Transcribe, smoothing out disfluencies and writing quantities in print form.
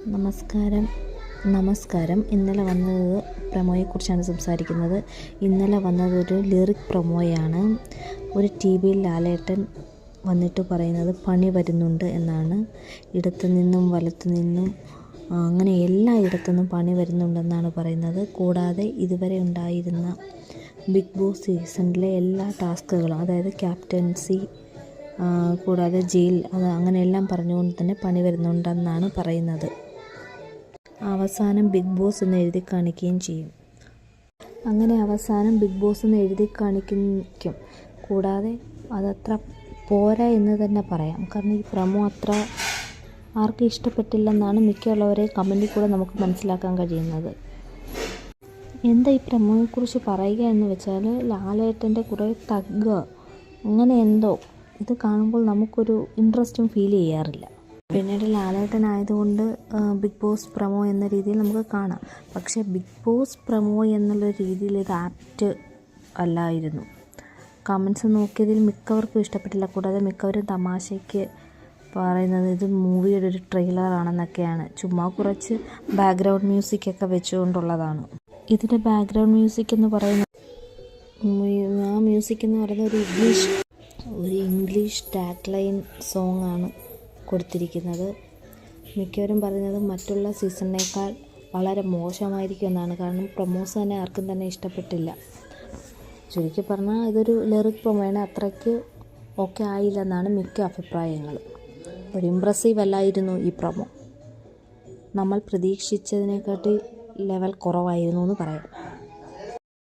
നമസ്കാരം. ഇന്നലെ വന്നത് പ്രൊമോയെക്കുറിച്ചാണ് സംസാരിക്കുന്നത്. ഇന്നലെ വന്നതൊരു ലിറിക് പ്രൊമോയാണ്. ഒരു ടി വിയിൽ ലാലേട്ടൻ വന്നിട്ട് പറയുന്നത് പണി വരുന്നുണ്ട് എന്നാണ്. ഇടത്തു നിന്നും വലത്തു നിന്നും അങ്ങനെ എല്ലായിടത്തുനിന്നും പണി വരുന്നുണ്ടെന്നാണ് പറയുന്നത്. കൂടാതെ ഇതുവരെ ഉണ്ടായിരുന്ന ബിഗ് ബോസ് സീസണിലെ എല്ലാ ടാസ്കുകളും, അതായത് ക്യാപ്റ്റൻസി, കൂടാതെ ജയിൽ, അങ്ങനെയെല്ലാം പറഞ്ഞുകൊണ്ട് തന്നെ പണി വരുന്നുണ്ടെന്നാണ് പറയുന്നത്. അവസാനം ബിഗ് ബോസ് എന്ന് എഴുതി കാണിക്കുകയും ചെയ്യും. അങ്ങനെ അവസാനം ബിഗ് ബോസ് എന്ന് എഴുതി കാണിക്കും. കൂടാതെ അതത്ര പോരാ എന്ന് തന്നെ പറയാം. കാരണം ഈ പ്രമോ അത്ര ആർക്കും ഇഷ്ടപ്പെട്ടില്ലെന്നാണ് മിക്കുള്ളവരെ കമൻറ്റിൽ കൂടെ നമുക്ക് മനസ്സിലാക്കാൻ കഴിയുന്നത്. എന്താ ഈ പ്രമോയെക്കുറിച്ച് പറയുക എന്ന് വെച്ചാൽ, ലാലേട്ടൻ്റെ കുറേ തഗ് അങ്ങനെ എന്തോ ഇത് കാണുമ്പോൾ നമുക്കൊരു ഇൻട്രസ്റ്റും ഫീൽ ചെയ്യാറില്ല. പിന്നീട് ലാലേട്ടനായതുകൊണ്ട് ബിഗ് ബോസ് പ്രമോ എന്ന രീതിയിൽ നമുക്ക് കാണാം. പക്ഷേ ബിഗ് ബോസ് പ്രമോ എന്നുള്ള രീതിയിൽ ഇത് ആപ്റ്റ് അല്ലായിരുന്നു. കമൻസ് നോക്കിയതിൽ മിക്കവർക്കും ഇഷ്ടപ്പെട്ടില്ല. കൂടാതെ മിക്കവരും തമാശയ്ക്ക് പറയുന്നത് ഇത് മൂവിയുടെ ഒരു ട്രെയിലറാണെന്നൊക്കെയാണ്. ചുമ്മാ കുറച്ച് ബാക്ക്ഗ്രൗണ്ട് മ്യൂസിക്കൊക്കെ വെച്ചുകൊണ്ടുള്ളതാണ്. ഇതിൻ്റെ ബാക്ക്ഗ്രൗണ്ട് മ്യൂസിക് എന്ന് പറയുന്നത് ഒരു ഇംഗ്ലീഷ് ടാഗ് ലൈൻ സോങ് ആണ് കൊടുത്തിരിക്കുന്നത്. മിക്കവരും പറയുന്നത് മറ്റുള്ള സീസണിനേക്കാൾ വളരെ മോശമായിരിക്കും എന്നാണ്. കാരണം പ്രൊമോസ് തന്നെ ആർക്കും തന്നെ ഇഷ്ടപ്പെട്ടില്ല. ചുരുക്കി പറഞ്ഞാൽ ഇതൊരു ലിറിക് പ്രൊമോയാണ്. അത്രയ്ക്ക് ഓക്കെ ആയില്ലെന്നാണ് മിക്ക അഭിപ്രായങ്ങൾ. ഒരു ഇമ്പ്രസീവ് അല്ലായിരുന്നു ഈ പ്രൊമോ. നമ്മൾ പ്രതീക്ഷിച്ചതിനെക്കാട്ടി ലെവൽ കുറവായിരുന്നു എന്ന് പറയാം.